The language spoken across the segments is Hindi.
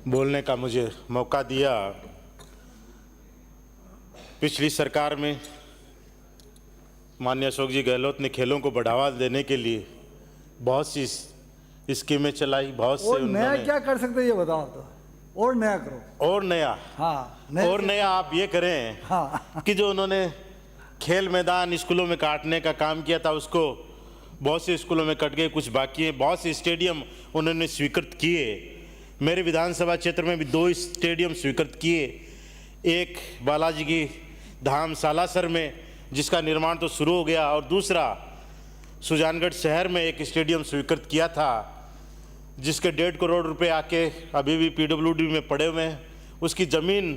बोलने का मुझे मौका दिया। पिछली सरकार में माननीय अशोक जी गहलोत ने खेलों को बढ़ावा देने के लिए बहुत सी स्कीमें चलाई, बहुत से और नया उन्होंने। क्या कर सकते हैं ये बताओ तो, और नया करो। और नया, हाँ और नया आप ये करें हाँ कि जो उन्होंने खेल मैदान स्कूलों में काटने का काम किया था उसको बहुत से स्कूलों में कट गए, कुछ बाकी है। बहुत से स्टेडियम उन्होंने स्वीकृत किए। मेरे विधानसभा क्षेत्र में भी 2 स्टेडियम स्वीकृत किए। एक बालाजी की धाम सालासर में जिसका निर्माण तो शुरू हो गया, और दूसरा सुजानगढ़ शहर में एक स्टेडियम स्वीकृत किया था जिसके 1.5 करोड़ रुपए आके अभी भी पीडब्ल्यूडी में पड़े हुए हैं। उसकी ज़मीन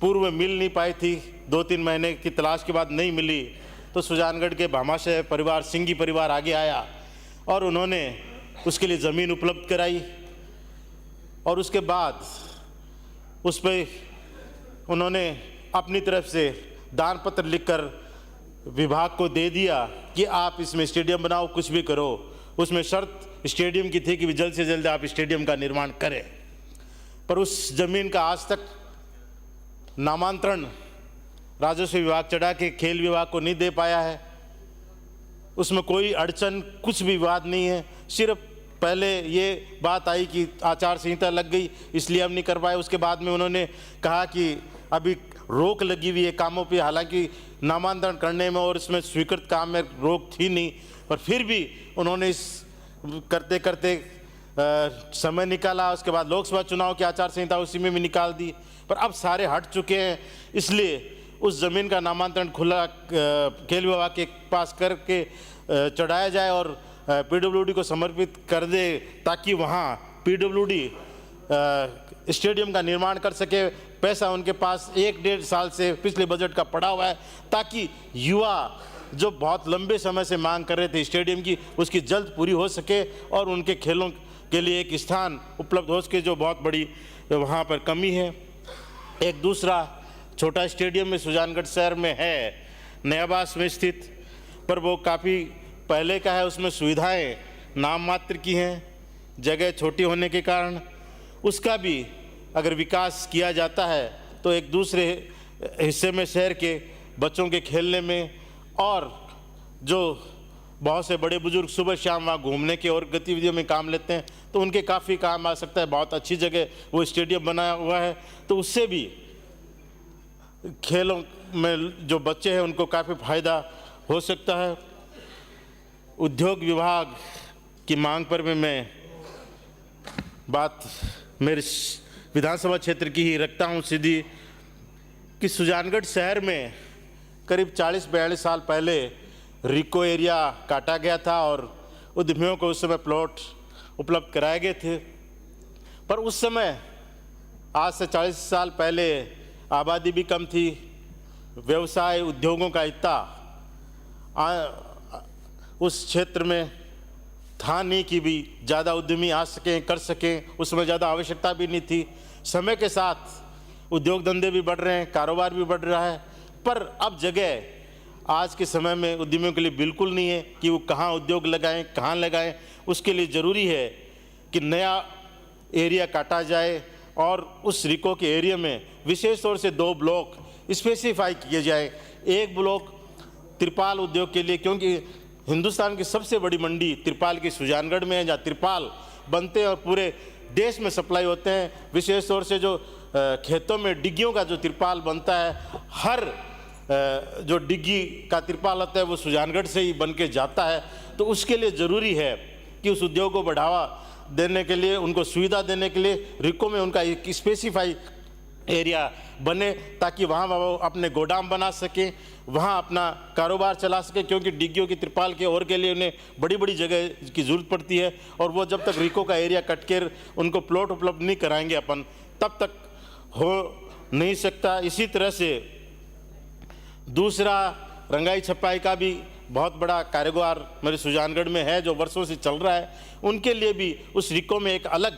पूर्व में मिल नहीं पाई थी, 2-3 महीने की तलाश के बाद नहीं मिली, तो सुजानगढ़ के भामाशाह परिवार, सिंघी परिवार आगे आया और उन्होंने उसके लिए ज़मीन उपलब्ध कराई। और उसके बाद उस पर उन्होंने अपनी तरफ से दान पत्र लिखकर विभाग को दे दिया कि आप इसमें स्टेडियम बनाओ, कुछ भी करो। उसमें शर्त स्टेडियम की थी कि जल्द से जल्द आप स्टेडियम का निर्माण करें। पर उस ज़मीन का आज तक नामांतरण राजस्व विभाग चढ़ा के खेल विभाग को नहीं दे पाया है। उसमें कोई अड़चन, कुछ भी विवाद नहीं है। सिर्फ पहले ये बात आई कि आचार संहिता लग गई इसलिए हम नहीं कर पाए। उसके बाद में उन्होंने कहा कि अभी रोक लगी हुई है कामों पे, हालांकि नामांतरण करने में और इसमें स्वीकृत काम में रोक थी नहीं, पर फिर भी उन्होंने इस करते करते समय निकाला। उसके बाद लोकसभा चुनाव की आचार संहिता उसी में भी निकाल दी। पर अब सारे हट चुके हैं, इसलिए उस ज़मीन का नामांतरण खुला खेल विभाग के पास करके चढ़ाया जाए और पीडब्ल्यूडी को समर्पित कर दे, ताकि वहाँ पीडब्ल्यूडी स्टेडियम का निर्माण कर सके। पैसा उनके पास 1-1.5 साल से पिछले बजट का पड़ा हुआ है, ताकि युवा जो बहुत लंबे समय से मांग कर रहे थे स्टेडियम की, उसकी जल्द पूरी हो सके और उनके खेलों के लिए एक स्थान उपलब्ध हो सके, जो बहुत बड़ी वहाँ पर कमी है। एक दूसरा छोटा स्टेडियम में सुजानगढ़ शहर में है, नयाबास में स्थित, पर वो काफ़ी पहले का है। उसमें सुविधाएं नाम मात्र की हैं, जगह छोटी होने के कारण। उसका भी अगर विकास किया जाता है तो एक दूसरे हिस्से में शहर के बच्चों के खेलने में, और जो बहुत से बड़े बुजुर्ग सुबह शाम वहाँ घूमने के और गतिविधियों में काम लेते हैं तो उनके काफ़ी काम आ सकता है। बहुत अच्छी जगह वो स्टेडियम बनाया हुआ है, तो उससे भी खेलों में जो बच्चे हैं उनको काफ़ी फायदा हो सकता है। उद्योग विभाग की मांग पर भी मैं बात मेरे विधानसभा क्षेत्र की ही रखता हूं सीधी, कि सुजानगढ़ शहर में करीब 40-42 साल पहले रिको एरिया काटा गया था और उद्यमियों को उस समय प्लॉट उपलब्ध कराए गए थे। पर उस समय आज से 40 साल पहले आबादी भी कम थी, व्यवसाय उद्योगों का इतना उस क्षेत्र में था नहीं कि भी ज़्यादा उद्यमी आ सकें, कर सकें। उसमें ज़्यादा आवश्यकता भी नहीं थी। समय के साथ उद्योग धंधे भी बढ़ रहे हैं, कारोबार भी बढ़ रहा है, पर अब जगह आज के समय में उद्यमियों के लिए बिल्कुल नहीं है कि वो कहाँ उद्योग लगाएं, कहाँ लगाएं। उसके लिए ज़रूरी है कि नया एरिया काटा जाए और उस रिको के एरिया में विशेष तौर से 2 ब्लॉक स्पेसिफाई किए जाए। एक ब्लॉक तिरपाल उद्योग के लिए, क्योंकि हिंदुस्तान की सबसे बड़ी मंडी तिरपाल की सुजानगढ़ में है, जहाँ तिरपाल बनते हैं और पूरे देश में सप्लाई होते हैं। विशेष तौर से जो खेतों में डिग्गियों का जो तिरपाल बनता है, हर जो डिग्गी का तिरपाल होता है वो सुजानगढ़ से ही बन के जाता है। तो उसके लिए ज़रूरी है कि उस उद्योग को बढ़ावा देने के लिए, उनको सुविधा देने के लिए रिको में उनका एक स्पेसिफाई एरिया बने, ताकि वहाँ वो अपने गोदाम बना सकें, वहाँ अपना कारोबार चला सके। क्योंकि डिग्गियों की तिरपाल के और के लिए उन्हें बड़ी बड़ी जगह की ज़रूरत पड़ती है, और वो जब तक रिको का एरिया कट कर उनको प्लॉट उपलब्ध नहीं कराएंगे अपन, तब तक हो नहीं सकता। इसी तरह से दूसरा रंगाई छपाई का भी बहुत बड़ा कारोबार मेरे सुजानगढ़ में है, जो वर्षों से चल रहा है। उनके लिए भी उस रिको में एक अलग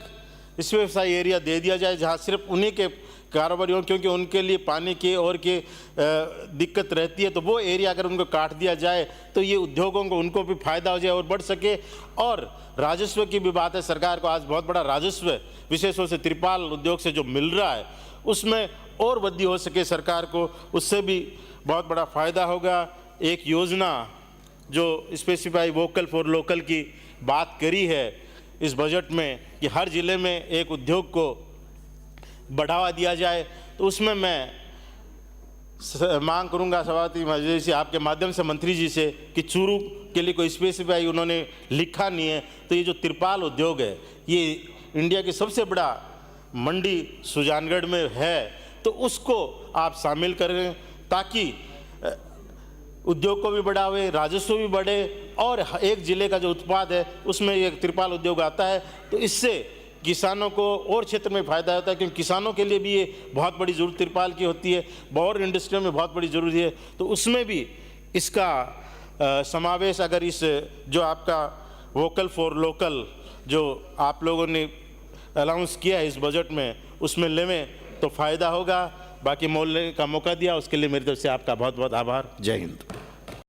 स्पेसिफाई एरिया दे दिया जाए जहाँ सिर्फ उन्हीं के कारोबारियों, क्योंकि उनके लिए पानी की और की दिक्कत रहती है, तो वो एरिया अगर उनको काट दिया जाए तो ये उद्योगों को, उनको भी फायदा हो जाए और बढ़ सके। और राजस्व की भी बात है, सरकार को आज बहुत बड़ा राजस्व विशेषों से त्रिपाल उद्योग से जो मिल रहा है उसमें और वृद्धि हो सके सरकार को, उससे भी बहुत बड़ा फायदा होगा। एक योजना जो स्पेसिफाई वोकल फॉर लोकल की बात करी है इस बजट में कि हर जिले में एक उद्योग को बढ़ावा दिया जाए, तो उसमें मैं मांग करूंगा सभापति महोदय से, आपके माध्यम से मंत्री जी से, कि चूरू के लिए कोई स्पेसिफाई उन्होंने लिखा नहीं है, तो ये जो त्रिपाल उद्योग है ये इंडिया की सबसे बड़ा मंडी सुजानगढ़ में है, तो उसको आप शामिल करें ताकि उद्योग को भी बढ़ावे, राजस्व भी बढ़े और एक ज़िले का जो उत्पाद है उसमें एक त्रिपाल उद्योग आता है, तो इससे किसानों को और क्षेत्र में फ़ायदा होता है, क्योंकि किसानों के लिए भी ये बहुत बड़ी ज़रूरत त्रिपाल की होती है, और इंडस्ट्री में बहुत बड़ी ज़रूरी है, तो उसमें भी इसका समावेश अगर इस जो आपका वोकल फॉर लोकल जो आप लोगों ने अनाउंस किया है इस बजट में उसमें लेवें तो फ़ायदा होगा। बाकी बोलने का मौका दिया उसके लिए मेरी तरफ से आपका बहुत बहुत आभार। जय हिंद।